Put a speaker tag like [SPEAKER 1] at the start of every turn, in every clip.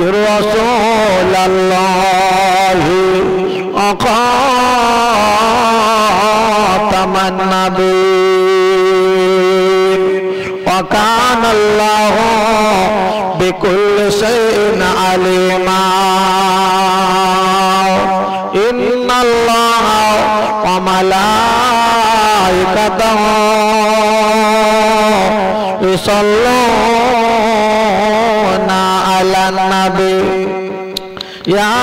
[SPEAKER 1] رسول الله خاتم النبيين وكان الله بكل شيء عليما إن الله وملائكته يصلون على النبي يا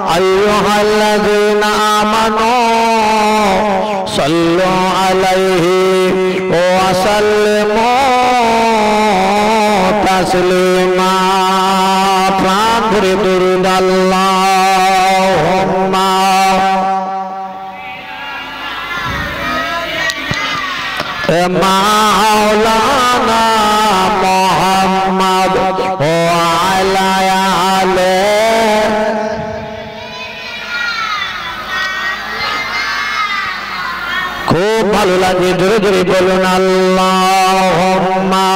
[SPEAKER 1] أيها الذين آمنوا صلوا عليه وسلموا تسليما فاغفر اللهم مولانا محمد وعلى آله খুব ভালো লাগে জোরে জোরে বলুন আল্লাহুম্মা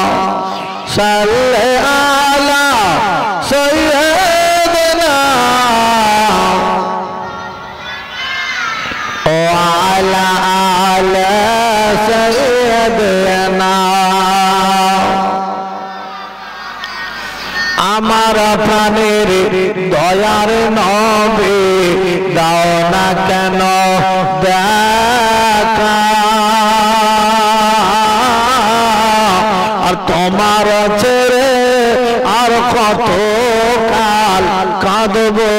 [SPEAKER 1] সাল্লি আলা সাইয়্যিদিনা ওয়া আলা আলি সাইয়্যিদিনা আমার প্রাণের দয়ার নবী দাও না কেন দেখা আর তোমার ছেড়ে আর কত কাল কাঁদবো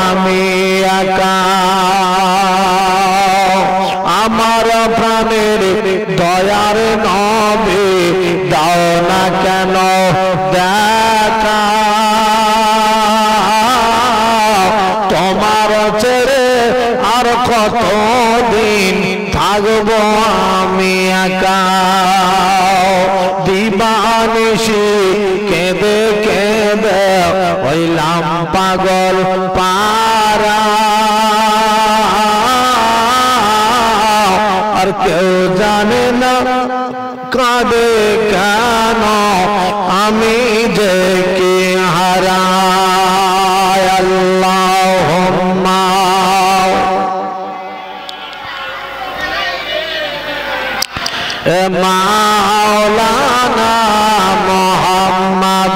[SPEAKER 1] আমি একা আমার প্রাণের দয়ার নবী দাও না কেন দেখা তোমার ছেড়ে আর কতদিন থাকবো আমি একা দিবানিশি কেঁদে কেঁদে হইলাম পাগল পারা আর কেউ জানে না কাঁদে কেন আমি যে কি হারাই আল্লাহুম্মা মাওলানা মুহাম্মদ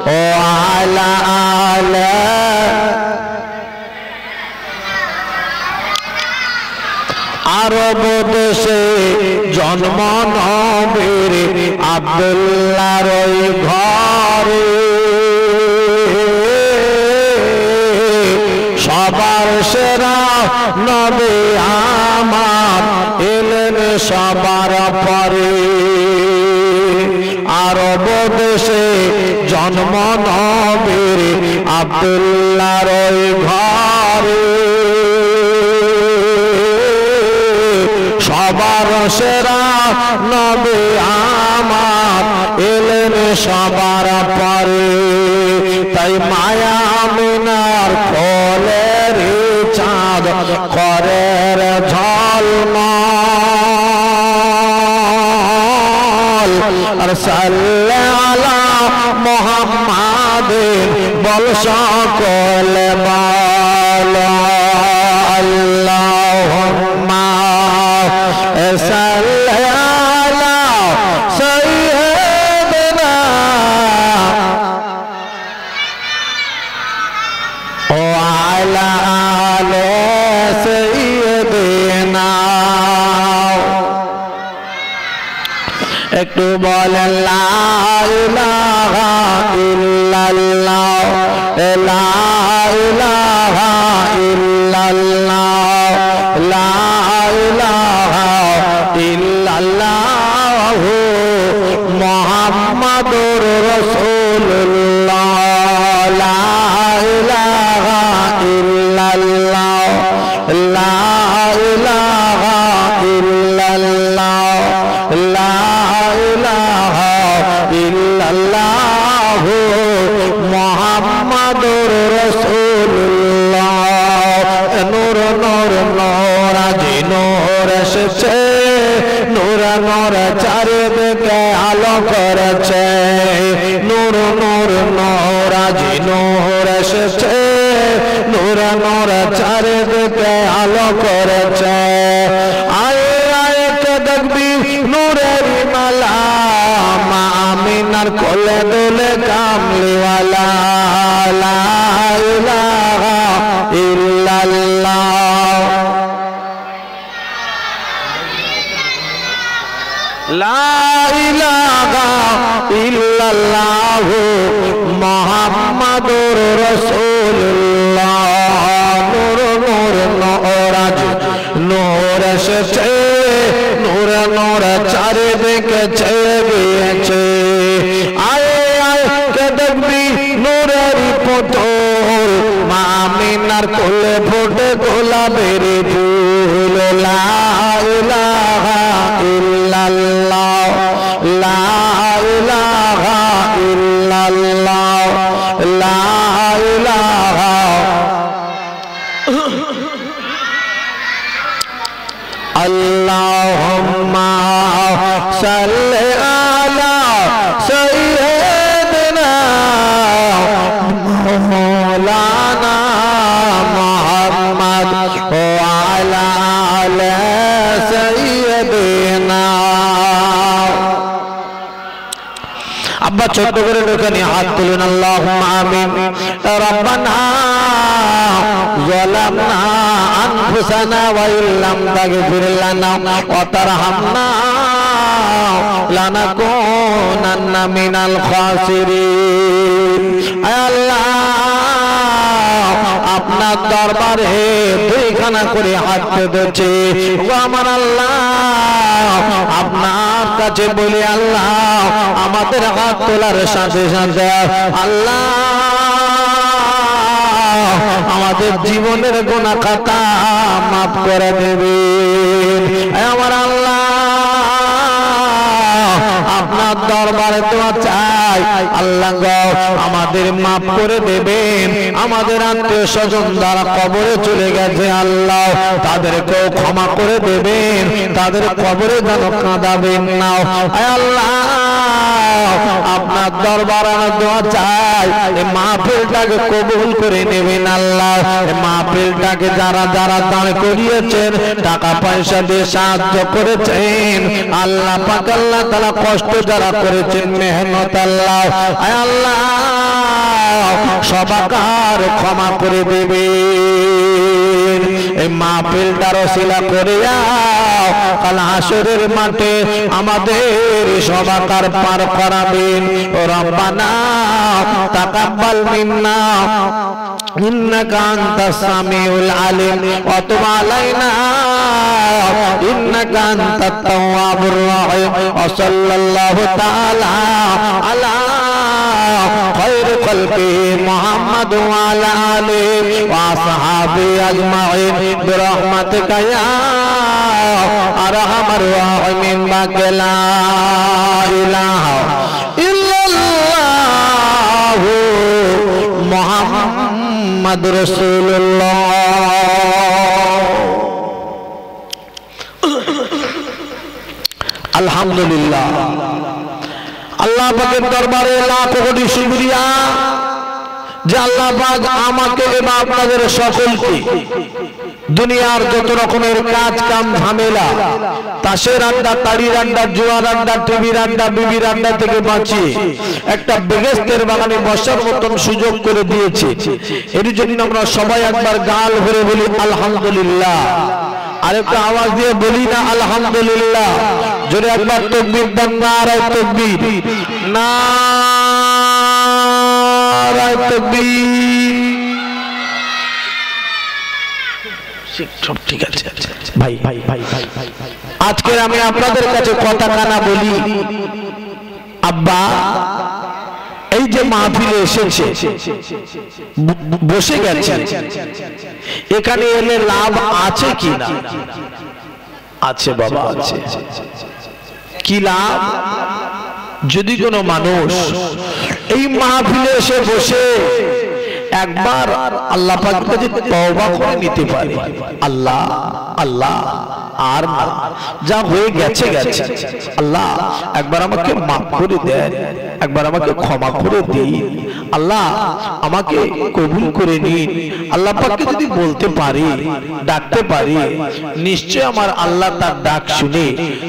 [SPEAKER 1] ওয়া আলা আলিহি আরব দেশে জন্ম নবীর আব্দুল্লাহর ওই ঘরে সবার সেরা নবী আমার এলেন সবার পরে আরব দেশে জন্ম নবীর আব্দুল্লাহর ওই ঘরে সবার সেরা নবী আমার এলেন সবার পরে তাই মায়া মিনার কোলের চাঁদ করের ঝলমল আর সাল্লি আলা মুহাম্মাদিন বল সকলে বল আল্লাহুম্মা সাল্লি আলা সাইয়্যিদিনা ওয়া আলা আলি সাইয়্যিদিনা একটু বলেন লা ইলাহা ইল্লাল্লাহ লা ইলাহা ইল্লাল্লাহ লা ইলাহা ইল্লাল্লাহ মুহাম্মাদুর রাসূলুল্লাহ লা ইলাহা ইল্লাল্লাহ লা ইলাহা ইল্লাল্লাহ লা ইলাহা ইল্লাল্লাহ মুহাম্মাদুর রাসূলুল্লাহ নূর নূর নূর আজি নূর এসেছে নূর নূর চারিদিকে আলো করেছে নূর নূর নূর আজ নূর এসেছে নূর নূর চারিদিকে আলো করেছে আয় আয় কে দেখবি নূরের মালা মা আমিনার কোলে দোলে কামলিওয়ালা লা ইলাহা ইল্লাল্লাহ লা ইলাহা ইল্লাল্লাহ মুহাম্মাদুর রাসূলুল্লাহ নূর নূর নূর আজ নূর এসেছে নূর নূর চারিদিকে ছেয়ে গিয়েছে আয় আয় কে দেখবি নূরের পুতুল মা আমিনার কোলে ফোটে গোলাপের ফুল লা ইলাহা ইল্লাল্লাহ লা ইলাহা ইল্লাল্লাহ লা ইলাহা আল্লাহুম্মা সাল্লি আলা সাইয়্যিদিনা মাওলানা মুহাম্মদ ওয়া আলা আলি সাইয়্যিদিনা আব্বা ছোট করে দোকানে হাত তুলুন আল্লাহুম্মা আমিন রব্বানা যালামনা আনফুসানা ওয়া ইল্লাম তাগফির লানা ওয়া তারহামনা লানাকুনান্না মিনাল খাসিরিন আয় আল্লাহ আপনার দরবারে দুইখানা করে হাত পেতেছি ও আমার আল্লাহ আপনার কাছে বলি আল্লাহ আমাদের হাত তোলার সাথে সাথে আল্লাহ আমাদের জীবনের গুনাহ খাতা মাফ করে দেবেন আমার আল্লাহ আপনার দরবারে দোয়া চাই আল্লাহ গো আমাদের মাফ করে দেবেন আমাদের আত্মীয় স্বজন যারা কবরে চলে গেছে আল্লাহ তাদেরকেও ক্ষমা করে দেবেন তাদের কবরে যেন কাঁদাবেন না আল্লাহ আপনার দরবারে দোয়া চাই এই মাহফিলটাকে কবুল করে নেবেন আল্লাহ এই মাহফিলটাকে যারা যারা দান করিয়েছেন টাকা পয়সা দিয়ে সাহায্য করেছেন আল্লাহ পাক আল্লাহ তাআলা কষ্ট যারা করেছেন মেহনত আল্লাহ আল্লাহ সবাকার ক্ষমা করে দেবেন এই মাহফিলটার ওসিলা করিয়া কাল হাসরের মাঠে আমাদের সবাকার পার করাবেন রব্বানা তাকাব্বাল মিন্না ইন্নাকা আনতাস সামিউল আলিম ওয়া তুব আলাইনা ইন্নাকা আনতাত তাওয়াবুর রহিম ওয়া সাল্লাল্লাহু তাআলা আলা খায়রি খালকি মুহাম্মদ ওয়া আলা আলিহি ওয়া আসহাবি আজমাইন বিরহমাতিকা ইয়া আরহামার রাহিমিন বাকেলা ইলাহা ইল্লাল্লাহ মুহাম্মদ রাসূলুল্লাহ আলহামদুলিল্লাহ আল্লাহ পাকের দরবারে লাখ কোটি শুকরিয়া যে আল্লাহ পাক আমাকে এবং আপনাদের সকলকে দুনিয়ার যত রকমের কাজ কাম ঝামেলা তাসের আড্ডা তাড়ির আড্ডা জুয়ার আড্ডা টিভির আড্ডা বিবির আড্ডা থেকে বাঁচিয়ে একটা বেহেশতের বাগানে বসার মতন সুযোগ করে দিয়েছে এর জন্য আমরা সবাই একবার গাল ভরে বলি আলহামদুলিল্লাহ আরেকটা আওয়াজ দিয়ে বলি না আলহামদুলিল্লাহ জোরে একবার তাকবীর দেন নারায়ে তাকবীর নারায়ে তাকবীর সব ঠিক আছে ভাই ভাই ভাই ভাই ভাই আজকে আমি আপনাদের কাছে কথা কানা বলি আব্বা এই যে মাহফিলে এসেছে বসে গেছে এখানে এলে লাভ আছে কি না আছে বাবা আছে কি লাভ যদি কোনো মানুষ এই মাহফিলে এসে বসে একবার আল্লাহ পাকের কাছে তওবা করে নিতে পারে আল্লাহ আল্লাহ আর না, যা হয়ে গেছে গেছে। আল্লাহ একবার আমাকে মাফ করে দেন, একবার আমাকে ক্ষমা করে দিন। আল্লাহ আমাকে কবুল করে নিন। আল্লাহ পাককে যদি বলতে পারি, ডাকতে পারি, নিশ্চয় আমার আল্লাহ তার ডাক শুনে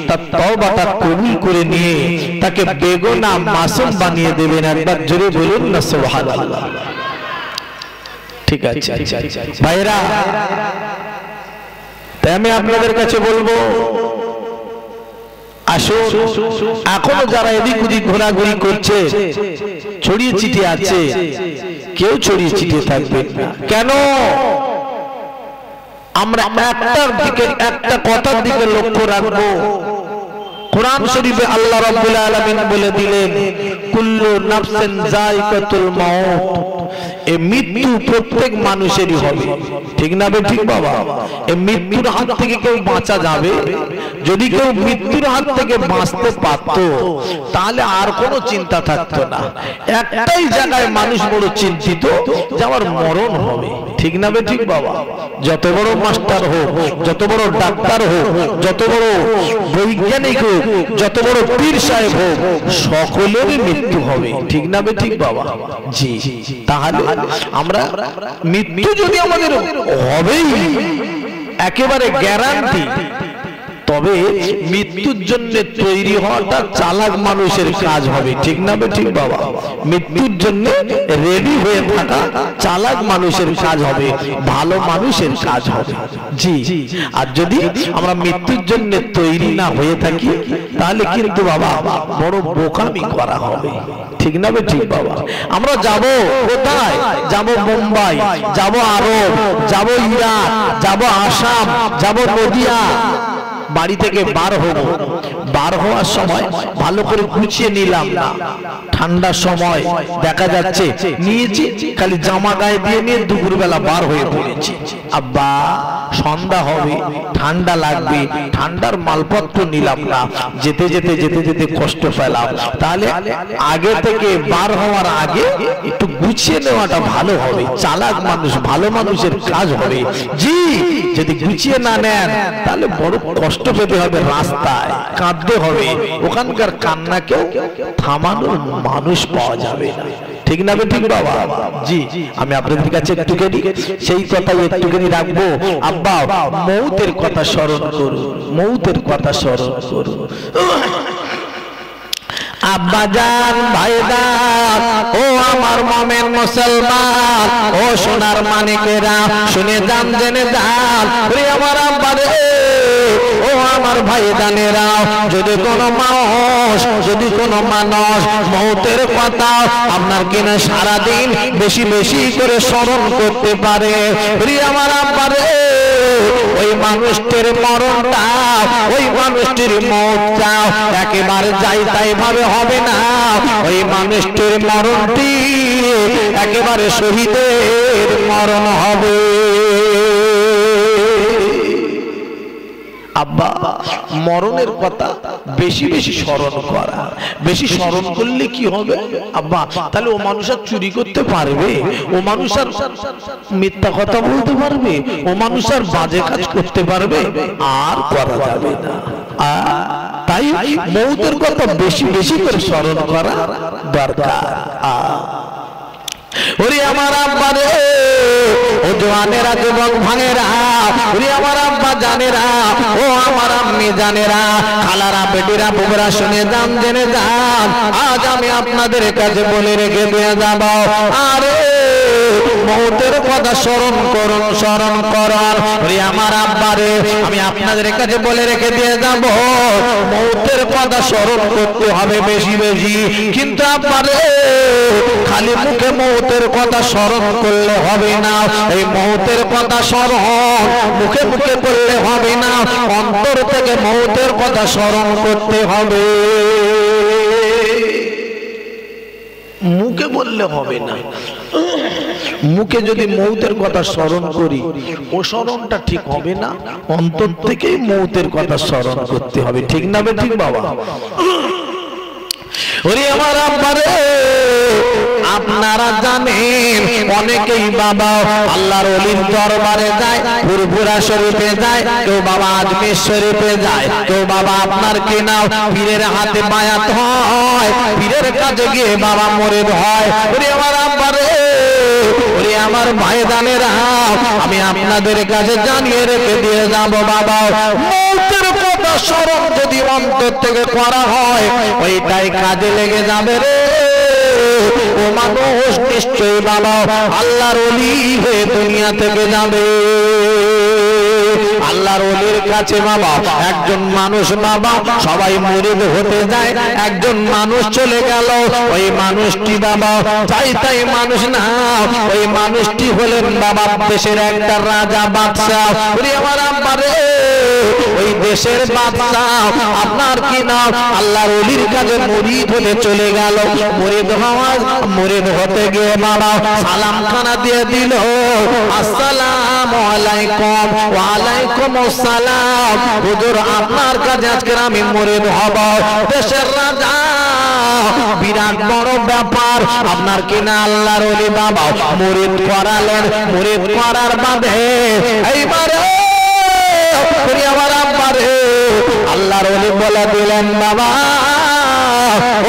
[SPEAKER 1] তার তওবাটা কবুল করে নিয়ে তাকে বেগুনা মাসুম বানিয়ে দেবেন। একবার জোরে বলুন না সুবহানাল্লাহ। ঠিক আছে ভাইরা, তাই আমি আপনাদের কাছে বলবো, আসুন এখনো যারা এদিক ওদিক ঘোরাঘুরি করছে, ছড়িয়ে ছিটিয়ে আছে, কেউ ছড়িয়ে ছিটিয়ে থাকবে কেন? আমরা একটার দিকে, একটা কথার দিকে লক্ষ্য রাখবো। কোরআন শরীফে আল্লাহ রাব্বুল আলামিন বলে দিলেন, কুল্লু নাফসিন যায়কাতুল মাউত, এই মৃত্যু প্রত্যেক মানুষেরই হবে। ঠিক না বে ঠিক বাবা? এই মৃত্যুর হাত থেকে কেউ বাঁচা যাবে? যদি কেউ মৃত্যুর হাত থেকে বাঁচতে পারত তাহলে আর কোনো চিন্তা থাকতো না। একটাই জায়গায় মানুষ বড় চিন্তিত যে আমার মরণ হবে। ঠিক না বে ঠিক বাবা? যত বড় মাস্টার হোক, যত বড় ডাক্তার হোক, যত বড় বৈজ্ঞানিক হোক, যত বড় পীর সাহেব হোক, সকলেরই মৃত্যু হবে। ঠিক না বে ঠিক বাবা? জি, তাহলে আমরা মৃত্যু যদি আমাদের হবেই, একেবারে গ্যারান্টি, তবে মৃত্যুর জন্য তৈরি হওয়াটা চালাক মানুষের কাজ হবে। ঠিক না বে ঠিক বাবা? মৃত্যুর জন্য রেডি হয়ে থাকা চালাক মানুষের কাজ হবে, ভালো মানুষের কাজ হবে। জি, আর যদি আমরা মৃত্যুর জন্য তৈরি না হয়ে থাকি তাহলে কিন্তু বাবা বড় বোকামি করা হবে। ঠিক না বে ঠিক বাবা? আমরা যাব কোথায়? যাব মুম্বাই, যাব আরব, যাব ইরাক, যাব আসাম, যাব নদিয়া। বাড়ি থেকে বার হবো, বার হওয়ার সময় ভালো করে গুছিয়ে নিলাম না, ঠান্ডার সময় দেখা যাচ্ছে নিয়েছি খালি জামা গায়ে দিয়ে নিয়ে দুপুরবেলা বার হয়ে পড়েছি। আব্বা সন্ধ্যা হবে, ঠান্ডা লাগবে, ঠান্ডার মালপত্র নিলাম না, যেতে যেতে যেতে যেতে কষ্ট পেলাম। তাহলে আগে থেকে বার হওয়ার আগে একটু গুছিয়ে নেওয়াটা ভালো হবে, চালাক মানুষ ভালো মানুষের কাজ হবে। জি, যদি গুছিয়ে না নেন তাহলে বড় কষ্ট পেতে হবে, রাস্তায় কাঁদতে হবে, ওখানকার কান্নাকেও থামানোর মানুষ পাওয়া যাবে না। ঠিক না ঠিক বাবা? জি, আমি আপনাদের কাছে একটুখানি সেই কথাই একটুখানি রাখবো। আব্বা মৌতের কথা স্মরণ করুন, মৌতের কথা স্মরণ করুন। আব্বা জান, ভাইজান, ও আমার মোমেন মুসলমান, ও সোনার মানিকেরা, শুনে যান, জেনে যান, ওরে আমার আব্বা রে, ও আমার ভাইজানেরা, যদি কোনো মানুষ, যদি কোনো মানুষ মৌতের কথা আপনার কিনা সারাদিন বেশি বেশি করে স্মরণ করতে পারে, ওরে আমার আব্বা রে, ওই মানুষটির মরণটা, ওই মানুষটির মৌতটা একেবারে যাই তাই ভাবে হবে না। ওই মানুষটির মরণটি একেবারে শহীদের মরণ হবে। আব্বা মরণের কথা বেশি বেশি স্মরণ করা, বেশি স্মরণ করলে কি হবে আব্বা? তাহলে ও মানুষ আর চুরি করতে পারবে, ও মানুষ আর মিথ্যা কথা বলতে পারবে, ও মানুষ আর বাজে কাজ করতে পারবে, আর করা যাবে না। তাই মৌতের কথা বেশি বেশি করে স্মরণ করা দরকার। ওরে আমার আব্বা রে, ও জওয়ানেরা, যুবক ভাঙেরা, ওরে আমার আব্বা জানেরা, ও আমার আম্মি জানেরা, খালারা, বেটিরা, বুবরা, শুনে যান, জেনে যান, আজ আমি আপনাদের কাছে বলে রেখে দিয়ে যাব, আরে মৌতের কথা স্মরণ করুন, স্মরণ করুন। ওরে আমার আব্বা রে, আমি আপনাদের কাছে বলে রেখে দিয়ে যাব, মৌতের কথা স্মরণ করতে হবে বেশি বেশি। কিন্তু আব্বা রে, খালি মুখে মৌতের কথা স্মরণ করলে হবে না। এই মৌতের কথা স্মরণ মুখে মুখে করলে হবে না, অন্তর থেকে মৌতের কথা স্মরণ করতে হবে। মুখে বললে হবে না, মুখে যদি মৌতের কথা স্মরণ করি ও স্মরণটা ঠিক হবে না, অন্তর থেকেই মৌতের কথা স্মরণ করতে হবে। ঠিক না ঠিক বাবা? ওরে আমার আব্বা রে, আপনারা জানেন অনেকেই বাবা আল্লাহর ওলির দরবারে যায়, ফুরফুরা শরীফে যায়, কেউ বাবা আজমির শরীফে যায়, কেউ বাবা আপনার কি নাও পীরের হাতে বায়াত হয়, পীরের কাছে গিয়ে বাবা মুরিদ হয়। ওরে আমার আব্বারে, ওরে আমার ভাইজানেরা, আমি আপনাদের কাছে জানিয়ে রেখে দিয়ে যাব বাবা, মৌতের কথা স্মরণ যদি অন্তর থেকে করা হয় ওইটাই কাজে লেগে যাবে রে। ও মানুষ নিশ্চয়ই বাবা আল্লাহর ওলি হয়ে দুনিয়া থেকে যাবে। আল্লাহর ওলির কাছে বাবা একজন মানুষ বাবা সবাই মুরিদ হতে যায়, একজন মানুষ চলে গেল, ওই মানুষটি বাবা চাই তাই মানুষ না, ওই মানুষটি হলেন বাবা দেশের একটা রাজা বাদশা। ওরে আমার আব্বারে, ওই দেশের বাদশা আপনার কি নাম আল্লাহর ওলির কাছে মুরিদ হতে চলে গেল। মুরিদ হতে গিয়ে বাবা সালাম খানা দিয়ে দিল, আসসালামু আলাইকুম। ওয়া আলাইকুম আসসালাম। হুজুর আপনার কাছে আজকে আমি মুরিদ হব, দেশের রাজা, বিরাট বড় ব্যাপার। আপনার কিনা আল্লাহর ওলি বাবা মুরিদ করালেন, মুরিদ করার বাদে এইবারে আমার আব্বারে আল্লাহর ওলি বলে দিলেন, বাবা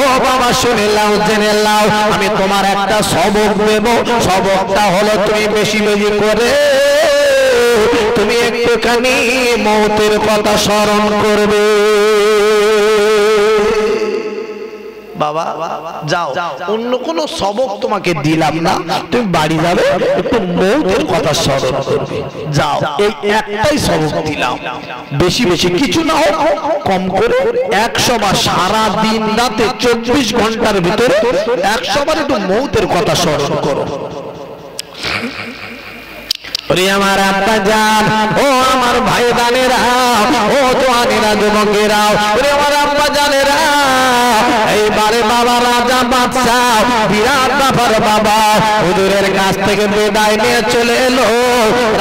[SPEAKER 1] ও বাবা শুনে নাও, জেনে নাও, আমি তোমার একটা সবক দেব। সবকটা হলো তুমি বেশি বেশি করে তুমি একটুখানি মৌতের কথা স্মরণ করবে। বাবা যাও, অন্য কোন সবক তোমাকে দিলাম না, তুমি বাড়ি যাবে একটু মৌতের কথা স্মরণ করবে। যাও, এই একটাই সবক দিলাম, বেশি বেশি কিছু না হোক, কম করে 100 বার সারা দিন রাতে 24 ঘন্টার ভিতরে 100 বার একটু মৌতের কথা স্মরণ করো। ওরে আমার আব্বা জান, ও আমার ভাই জানেরা, ও জওয়ানেরা, যুবকেরা, ওরে আমার আব্বা জানেরা, এইবারে বাবা রাজা বাদশা বিরাট ব্যাপার বাবা হুজুরের কাছ থেকে বিদায় নিয়ে চলে এলো।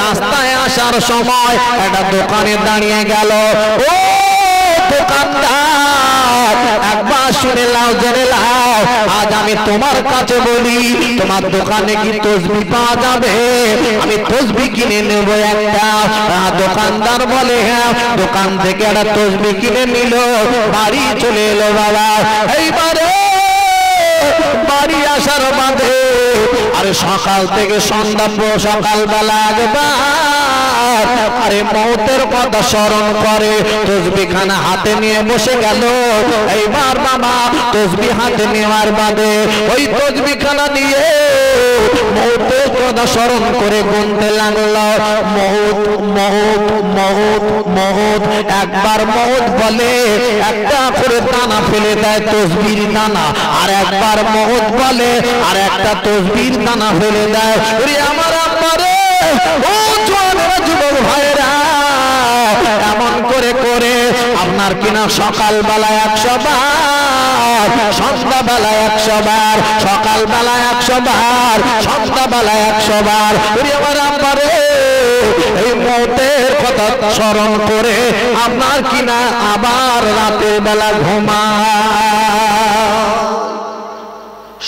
[SPEAKER 1] রাস্তায় আসার সময় একটা দোকানে দাঁড়িয়ে গেল। ও দোকানদার, একবার শুনে নাও, জেনে নাও, আজ আমি তোমার কাছে বলি, তোমার দোকানে কি তসবিহ পাওয়া যাবে? আমি তসবিহ কিনে নেব একটা। দোকানদার বলে হ্যাঁ। দোকান থেকে একটা তসবিহ কিনে নিল, বাড়ি চলে এলো বাবা। এইবারে বাড়ি আসার বাদে আরে সকাল থেকে সন্ধ্যা সকালবেলা একবার আরে মৌতের কথা স্মরণ করে তসবিহ খানা হাতে নিয়ে বসে গেল। এইবার বাবা তসবিহ হাতে নেওয়ার বাদে ওই তসবিহ খানা দিয়ে মৌতের কথা স্মরণ করে গুনতে লাগলো, মৌত মৌত মৌত মৌত। একবার মৌত বলে একটা করে দানা ফেলে দেয়, তসবির দানা, আর একবার মৌত বলে আর একটা তসবির দানা ফেলে দেয়। আমার আব্বারে, ও জওয়ানেরা, যুবক ভাইরা, এমন করে করে আপনার কিনা সকালবেলা 100 বার, সন্ধ্যাবেলা 100 বার, সকালবেলা 100 বার, সন্ধ্যাবেলা 100 বার। আমার আব্বারে এই মৌতের কথা স্মরণ করে আপনার কিনা আবার রাতের বেলা ঘুমায়।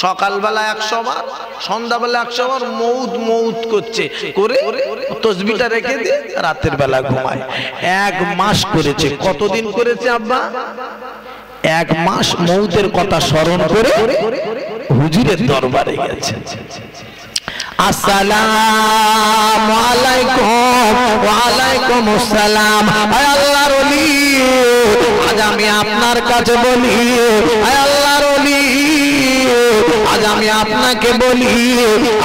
[SPEAKER 1] সকালবেলা 100 বার, সন্ধ্যাবেলা 100 বার মৌত মৌত করছে, করে তসবিহটা রেখে দিয়ে রাতের বেলা ঘুমায়। 1 মাস করেছে। কতদিন করেছে আব্বা? 1 মাস মৌতের কথা স্মরণ করে হুজুরের দরবারে গেছে। আসসালামু আলাইকুম। ওয়া আলাইকুম আসসালাম। আয় আল্লাহর ওলি, আজ আমি আপনার কাছে বলি, আয় আল্লাহর ওলি, আজ আমি আপনাকে বলি,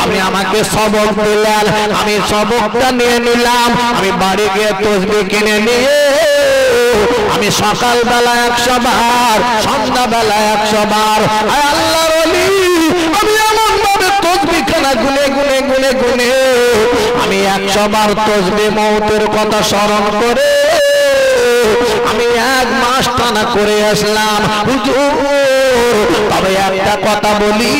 [SPEAKER 1] আপনি আমাকে সবক দিলেন, আমি সবকটা নিয়ে নিলাম। আমি বাড়ি গিয়ে তসবিহ কিনে নিয়ে আমি সকালবেলা 100 বার, সন্ধ্যাবেলা 100 বার, আয় আল্লাহর ওলি, আমি এমন ভাবে তসবিহ খানা গুনে গুনে গুনে গুনে আমি 100 বার তসবিহ মৌতের কথা স্মরণ করে আমি 1 মাস টানা করে আসলাম। হুজুর, তবে একটা কথা বলি,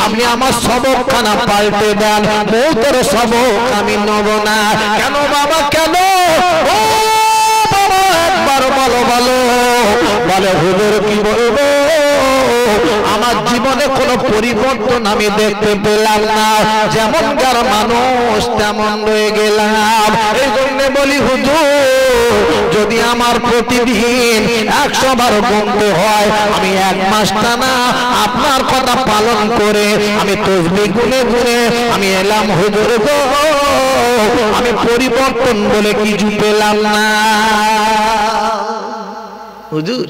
[SPEAKER 1] আপনি আমার সবকখানা পাল্টে দেন, মৌতের সবক আমি নেব না। কেন বাবা, কেন? ও বাবা, একবার বলো বলো। বলে হুজুর কি বলবো, আমার জীবনে কোনো পরিবর্তন আমি দেখতে পেলাম না, যেমন যার মানুষ তেমন রয়ে গেলাম। এই জন্য বলি হুজুর, যদি আমার প্রতিদিন 100 বার গুনতে হয়, আমি 1 মাস টানা আপনার কথা পালন করে আমি তসবিহ গুনে গুনে আমি এলাম হুজুর গো, আমি পরিবর্তন বলে কিছু পেলাম না। হুজুর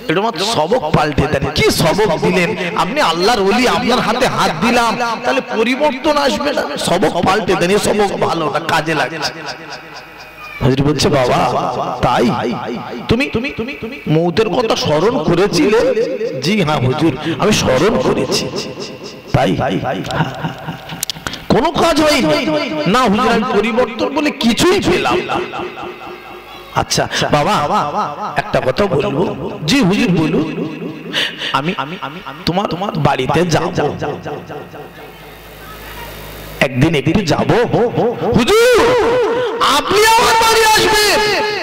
[SPEAKER 1] এটা মাত্র সবক পাল্টে দেন। কি সবক দিলেন আপনি? আল্লাহর ওলি, আপনার হাতে হাত দিলাম, তাহলে পরিবর্তন আসবে না? সবক পাল্টে দেন, এই সবক ভালো, না কাজে লাগছে। হুজুর বলছে বাবা তাই তুমি মৌতের কথা স্মরণ করেছিলে? জি হ্যাঁ হুজুর আমি স্মরণ করেছি। তাই কোনো কাজ হয়নি না হুজুর, আমি পরিবর্তন বলে কিছুই পেলাম না। আচ্ছা বাবা একটা কথা বলবো। জি হুজুর বলুন। আমি তোমার বাড়িতে যাব, একদিন একটু যাব। হুজুর আপনি আমার বাড়ি আসবেন?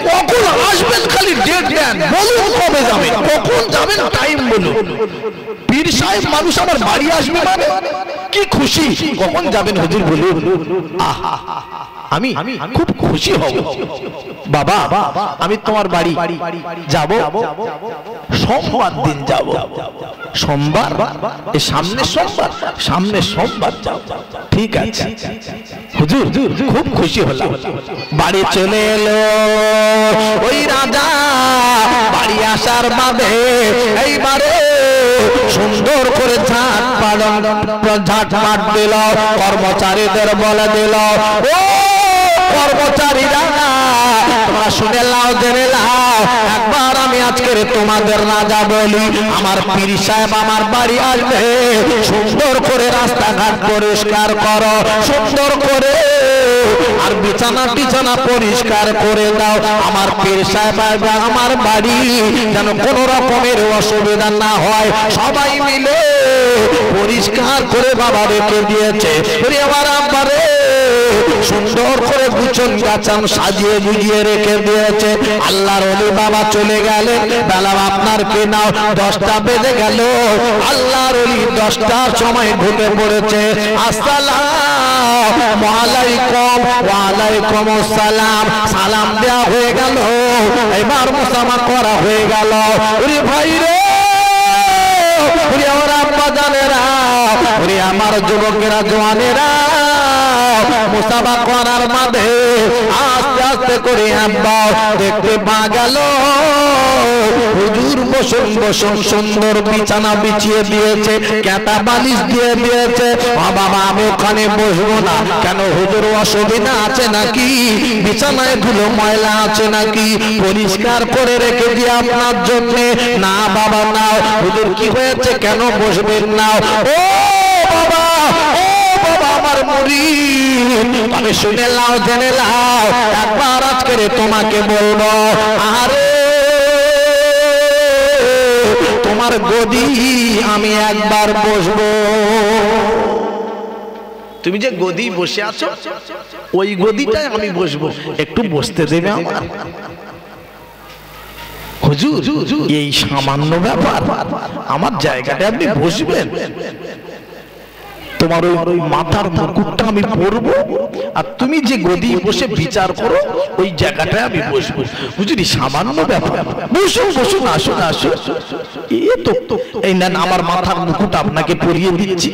[SPEAKER 1] কখন আসবেন খালি ডেট দেন, বলুন কবে যাবেন, কখন যাবেন টাইম বলুন। পীর সাহেব মানুষ আমার বাড়ি আসবে মানে কি খুশি, কখন যাবেন হুজুর বলুন। আমি খুব খুশি হব। বাবা আমি তোমার বাড়ি যাব, সোমবার দিন যাব। সোমবার? এই সামনের সোমবার যাব। ঠিক আছে হুজুর, খুব খুশি হলাম। বাড়ি চলে এলো ওই রাজা। বাড়ি আসার বাদে এইবারে সুন্দর করে ঝাঁট মাট দিল, কর্মচারীদের বলে দিল, ও কর্মচারীরা তোমরা শুনে লাও, জেনে লাও, একবার আমি আজকের তোমাদের রাজা বলি, আমার পীর সাহেব আমার বাড়ি আসবে, সুন্দর করে রাস্তাঘাট পরিষ্কার করো, সুন্দর করে আর বিছানা পরিষ্কার করে দাও। আমার পীর সাহেব আসবে আমার বাড়ি, যেন কোনো রকমের অসুবিধা না হয়। সবাই মিলে পরিষ্কার করে বাবা রেখে দিয়েছে। আমার আব্বারে সুন্দর করে গুছন গাছান সাজিয়ে গুজিয়ে রেখে দিয়েছে। আল্লাহর ওলি বাবা চলে গেলেন। বেলা আপনার কে নাও 10টা বেজে গেল। আল্লাহর ওলি 10টার সময় ঢুকে পড়েছে। আসসালামু আলাইকুম। ওয়া আলাইকুম আসসালাম। সালাম দেওয়া হয়ে গেল, এবার মুসাফা করা হয়ে গেল। ওরে ভাই রে, ওরে আমার আব্বা জানেরা, ওরে আমার যুবকেরা জওয়ানেরা, মুসাফা করার মাঝে আস্তে আস্তে করে আব্বা দেখতে পা গেল হুজুর বসুন সুন্দর বিছানা বিছিয়ে দিয়েছে, কেতা বালিশ দিয়ে দিয়েছে। বাবা আমি ওখানে বসবো না। কেন হুজুর অসুবিধা আছে নাকি? বিছানায় ধুলো ময়লা আছে নাকি? পরিষ্কার করে রেখে দিয়ে আপনার জন্য। না বাবা নাও। হুজুর কি হয়েছে, কেন বসবেন না? ও বাবা, ও বাবা আমার মুরিদ, আমি শুনে লাও, জেনে লাও, একবার আজকে তোমাকে বলবো, আরে তোমার গদি আমি একবার বসবো। তুমি যে গদি বসে আছো ওই গদিটায় আমি বসবো, একটু বসতে দেবে আমার? হুজুর এই সামান্য ব্যাপার, আমার জায়গাটা আপনি বসবেন? তোমার ওই মাথার মুকুটটা আমি পরবো, আর তুমি যে গদি বসে বিচার করো ওই জায়গাটায় আমি বসবো। হুজুর সামান্য ব্যাপার, বসুন আসুন আসুন। এ তো এই নেন আমার মাথার মুকুট আপনাকে পরিয়ে দিচ্ছি,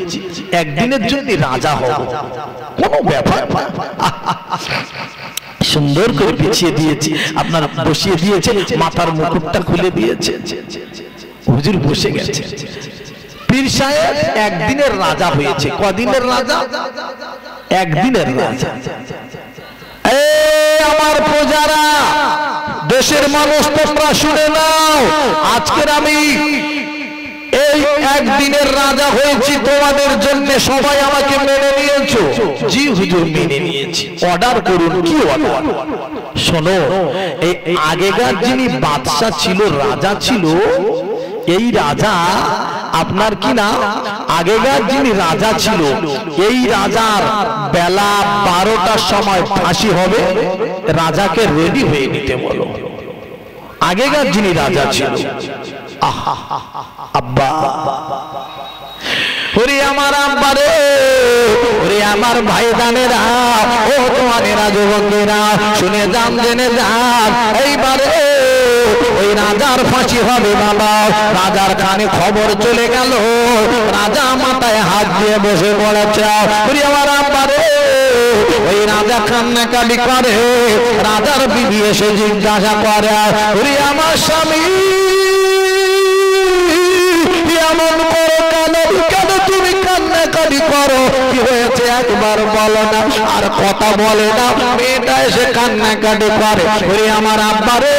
[SPEAKER 1] একদিনের জন্য রাজা হব, কোনো ব্যাপার। সুন্দর করে বিছিয়ে দিয়েছি, আপনার বসিয়ে দিয়েছে, মাথার মুকুটটা খুলে দিয়েছে। হুজুর বসে গেছে। পীর সাহেব একদিনের রাজা হয়েছে। কদিনের রাজা? একদিনের রাজা। এই আমার প্রজারা, দেশের মানুষ তোমরা শুনে নাও, আজকের আমি এই একদিনের রাজা হয়েছি তোমাদের জন্য। সবাই আমাকে মেনে নিয়েছো? জি হুজুর মেনে নিয়েছি। অর্ডার করুন। কি অর্ডার? শোনো, এই আগেকার যিনি বাদশা ছিল, রাজা ছিল, এই রাজা আপনার কি না, আগেকার যিনি রাজা ছিল, এই রাজার বেলা 12টার সময় ফাঁসি হবে, রাজাকে রেডি হয়ে নিতে বলো। আগেকার যিনি রাজা ছিল, আব্বা ওরে আমার আব্বা রে, ওরে আমার ভাইদানেরা, ও তোমাদেরা যুবকেরা শুনে যান, জেনে যান, এইবারে ওই রাজার ফাঁসি হবে বাবা। রাজার কানে খবর চলে গেল, রাজা মাথায় হাত দিয়ে বসে পড়েছে। ওরে আমার আব্বা রে, ওই রাজা কান্নাকাটি করে। রাজার বিবি এসে জিজ্ঞাসা করে, ওরে আমার স্বামী এমন করো কেন, কেন তুমি কান্নাকাটি করো, কি হয়েছে একবার বলো না? আর কথা বলে না, মেয়েটা এসে কান্নাকাটি করে। ওরে আমার আব্বা রে,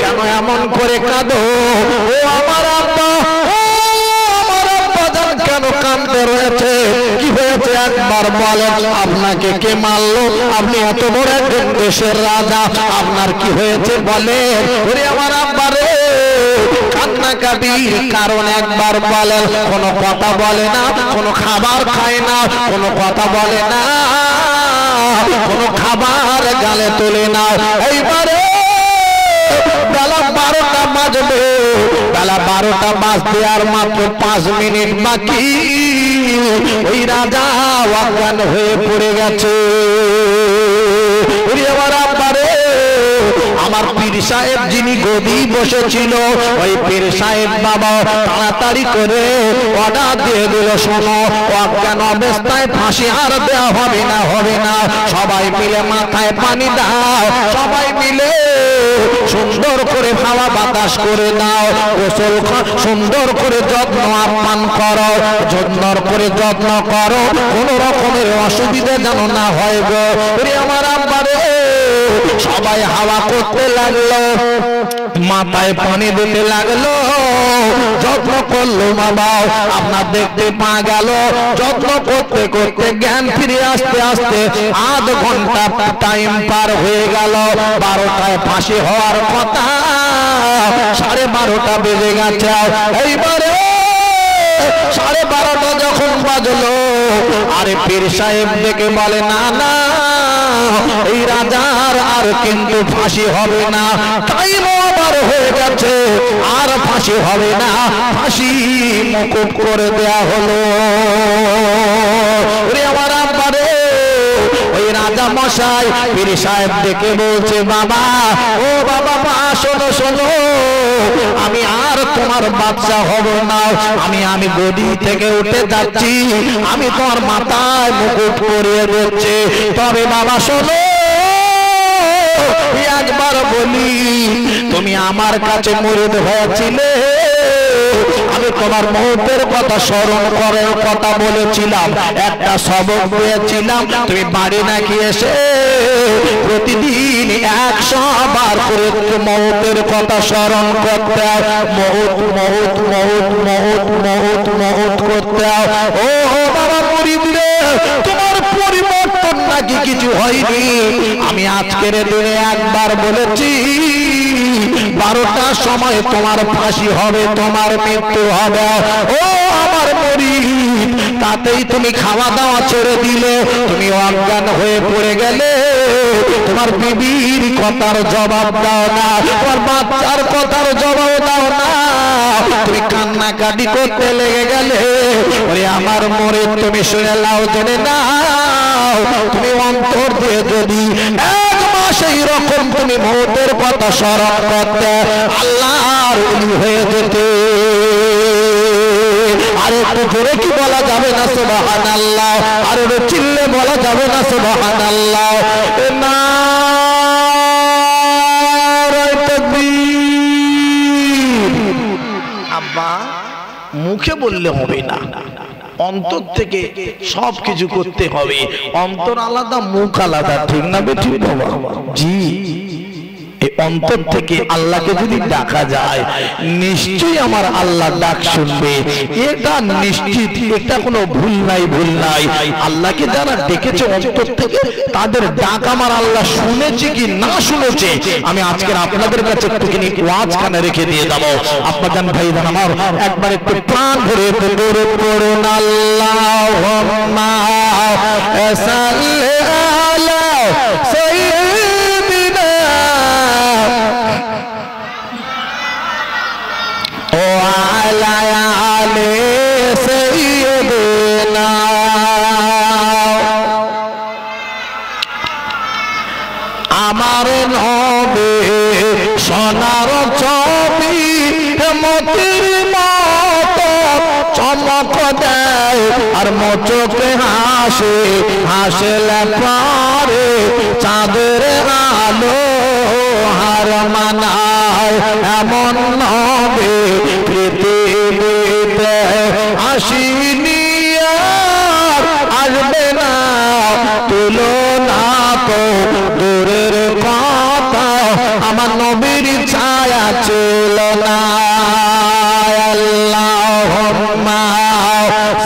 [SPEAKER 1] কেন এমন করে কাঁদো? ও আমার আব্বা, ও আমার আব্বা জান, কেন কাঁদতে রয়েছে? কি হয়েছে একবার বলেন? আপনাকে কে মারলো? আপনি এত বড় একজন দেশের রাজা, আপনার কি হয়েছে বলেন? ওরে আমার আব্বা রে, কান্নাকাটির কারণ একবার বলেন। কোনো কথা বলে না, কোনো খাবার খায় না, কোনো কথা বলে না, কোনো খাবার গালে তোলে না। এইবারে বেলা 12টা বাজবে, বেলা 12টা বাজতে আর মাত্র 5 মিনিট বাকি। ওই রাজা অজ্ঞান হয়ে পড়ে গেছে। আমার পীর সাহেব যিনি গদি বসেছিল, ওই পীর সাহেব বাবা তাড়াতাড়ি করে অর্ডার দিয়ে দিল, শোনো অজ্ঞান অবস্থায় ফাঁসি আর দেওয়া হবে না, হবে না। সবাই মিলে মাথায় পানি দাও, সবাই মিলে সুন্দর করে হাওয়া বাতাস করে দাও, গোসল সুন্দর করে যত্ন আপ্যায়ন করো, সুন্দর করে যত্ন করো, কোন রকমের অসুবিধা যেন না হয় গো। আমার আব্বারে সবাই হাওয়া করতে লাগলো, মাথায় পানি দিতে লাগলো, যত্ন করলো বাবা। আপনার দেখতে পা গেল যত্ন করতে করতে জ্ঞান ফিরে আসতে আসতে আধ ঘন্টা টাইম পার হয়ে গেল। 12টায় ফাঁসি হওয়ার কথা, 12:30 বেজে গেছে। এইবারে 12:30 যখন বাজলো, আরে পীর সাহেব দেখে বলে, না না, এই রাজার আর কিন্তু ফাঁসি হবে না, টাইম ওভার হয়ে গেছে, আর ফাঁসি হবে না, ফাঁসি মুকুব করে দেয়া হলো। আমার আব্বারে, ওই রাজা মশাই পীর সাহেব দেখে বলছে, বাবা ও বাবা, শোনো শোনো, আমি আর তোমার বাদশা হব না, আমি গদি থেকে উঠে যাচ্ছি, আমি তোমার মাথায় মুকুট পরিয়ে দিচ্ছি। তবে বাবা শোনো, একবার বলি, তুমি আমার কাছে মুরিদ হয়েছিলে, আমি তোমার মুহূর্তের কথা স্মরণ করার কথা বলেছিলাম, একটা সবক দিয়েছিলাম, তুমি বাড়ি নাকি এসে প্রতিদিন 100 বার করে মুহূর্তের কথা স্মরণ করতে, মুহূর্ত মুহূর্ত মুহূর্ত মুহূর্ত মুহূর্ত মুহূর্ত করতে। ও বাবা মুরিদ রে, তোমার পরিবর্তন নাকি কিছু হয়নি? আমি আজকের দিনে একবার বলেছি, 12টার সময় তোমার ফাঁসি হবে, তোমার মৃত্যু হবে। ও আমার মুরিদ, তাতেই তুমি খাওয়া দাওয়া ছেড়ে দিলে, তুমি অজ্ঞান হয়ে পড়ে গেলে, তোমার বিবির কথার জবাব দাও না, তোমার বাচ্চার কথার জবাব দাও না, তুমি কান্নাকাটি করতে লেগে গেলে। ওরে আমার মুরিদ, তুমি শুনে নাও, জেনে নাও, তুমি অন্তর দিয়ে যদি এক মাস এই রকম তুমি মুহূর্তের কথা স্মরণ করতে, আল্লাহর ওলি হয়ে যেতে। আরে একটু জোরে কি বলা যাবে না সুবহানাল্লাহ? আর একটু চিল্লে বলা যাবে না সুবহানাল্লাহ? নারায়ে তাকবীর। আব্বা মুখে বললে হবে না, অন্তর থেকে সবকিছু করতে হবে। অন্তর আলাদা, মুখ আলাদা, ঠিক না বেঠিক বাবা? জি, এই অন্তর থেকে আল্লাহকে যদি ডাকা যায়, নিশ্চয়ই আমার আল্লাহ ডাক শুনবে, এটা নিশ্চিত, এটা কোনো ভুল নাই, ভুল নাই। আল্লাহকে যারা ডেকেছে অন্তর থেকে, তাদের ডাক আমার আল্লাহ শুনেছে কি না শুনেছে, আমি আজকের আপনাদের কাছে একটুখানি ওয়াজ কানে রেখে দিয়ে যাবো। আপনাদের ভাইজান আমার, একবার একটু প্রাণ ভরে পড়ুন, আল্লাহুম্মা সাল্লি আলা সাইয়্যিদিনা আমার নবী সোনার ছবি মতির মতো চমক দেয় আর মোচকে হাসে হাসলে পারে চাঁদের আলো হার মানায় এমন নবী পৃথিবীতে আসিনি আর আসবে না তুলনা তো দূরের কথা আমার নবীর ছায়া ছিল না আল্লাহুম্মা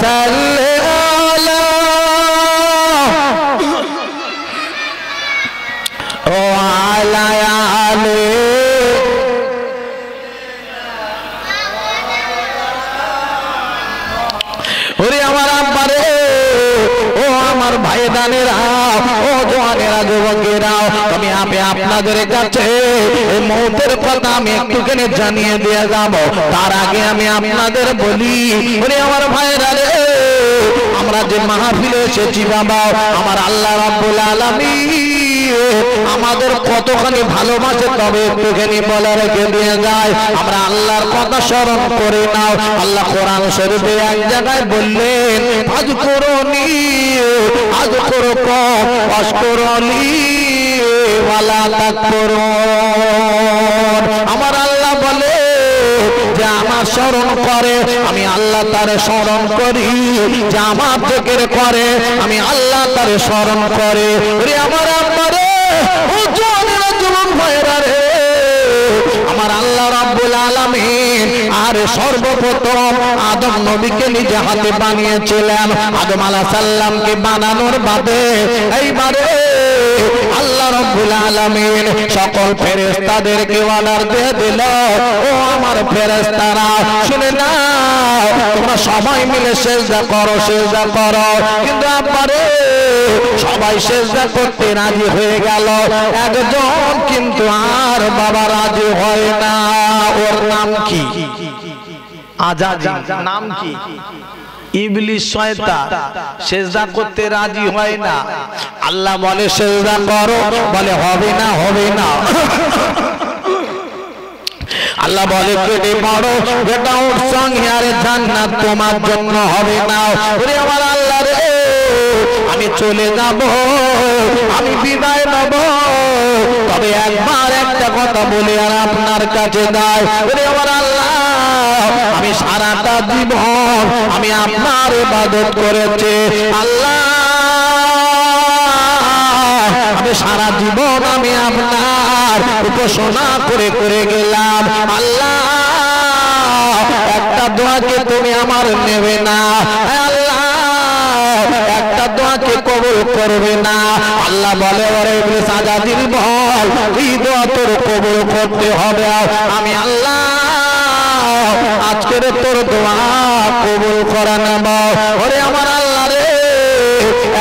[SPEAKER 1] সাল্লি আলা ওয়া আলা আলি ওরে আমার আব্বারে ও আমার ভাইদানেরা ও জওয়ানেরা যুবকেরা আমি আপনাদের কাছে এই মওতের কথা আমি একটুখানি জানিয়ে দিয়ে যাব তার আগে আমি আপনাদের বলি ওরে আমার ভাইরা রে আমরা যে মাহফিলে এসেছি বাবা আমার আল্লাহ রাব্বুল আলামিন আমাদের কতখানি ভালোবাসে তবে একটুখানি বলে রেখে দিয়ে যায় আমরা আল্লাহর কথা স্মরণ করে নাও আল্লাহ কোরআন শরীফে এক জায়গায় বললেন আযকুরুনি আযকুরুকুম ওয়াশকুরুলি ওয়ালা তাকফুরুন আমার আল্লাহ বলে যে আমার স্মরণ করে আমি আল্লাহ তার স্মরণ করি যে আমার জিকির করে আমি আল্লাহ তার স্মরণ করে ওরে আমার আম্মারে ও জওয়ানেরা যুবক ভাইরা রে আমার আল্লাহ রাব্বুল আলামিন আর সর্বপ্রথম আদম নবীকে নিজে হাতে বানিয়েছিলেন আদম আলাইহিস সালামকে বানানোর বাদে এইবারে আল্লাহ রাব্বুল আলামিন সকল ফেরেশতাদেরকে অর্ডার দিয়ে দিল ও আমার ফেরেশতারা শুনে নাও তোমরা সবাই মিলে সিজদা করো কিন্তু আব্বারে সবাই সিজদা করতে রাজি হয়ে গেল একজন কিন্তু আর বাবা রাজি হয় না ওর নাম কি আজাজিল নাম কি ইবলিস শয়তান সিজদা করতে রাজি হয় না আল্লাহ বলে সিজদা করো বলে হবে না আল্লাহ বলে কেটে পড়ো এটা ওর সঙ্গে আর জান্নাত তোমার জন্য হবে না ওরে আমার আল্লাহ রে আমি চলে যাব আমি বিদায় নেব তবে একবার একটা কথা বলে আর আপনার কাছে দাও ওরে আমার আল্লাহ আমি সারাটা জীবন আমি আপনার ইবাদত করেছি আল্লাহ আমি সারা জীবন আমি আপনার উপাসনা করে করে গেলাম আল্লাহ একটা দোয়াকে তুমি আমার নেবে না আল্লাহ একটা দোয়াকে কবুল করবে না আল্লাহ বলে ওরে ইবলিস আজাজিল বল এই দোয়া তোর কবুল করতে হবে আমি আল্লাহ আজকের তোর দোয়া কবুল করে নেব ওরে আমার আল্লাহ রে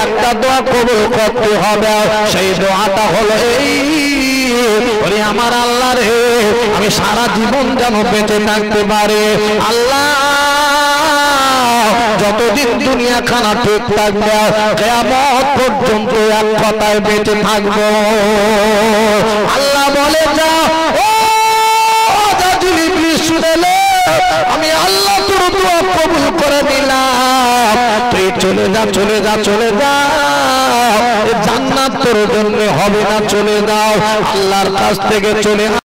[SPEAKER 1] একটা দোয়া কবুল করতে হবে সেই দোয়াটা হলো এই ওরে আমার আল্লাহ রে আমি সারা জীবন যেন বেঁচে থাকতে পারে আল্লাহ যতদিন দুনিয়া খানা ঠিক থাকবে কিয়ামত পর্যন্ত এক কথায় বেঁচে থাকবো আল্লাহ বলে যা ও আজাজিল ইবলিস শুনে নে আমি আল্লাহ তোর দোয়া কবুল করে নিলাম তুই চলে যা জান্নাত তোর জন্য হবে না চলে যাও আল্লাহর কাছ থেকে চলে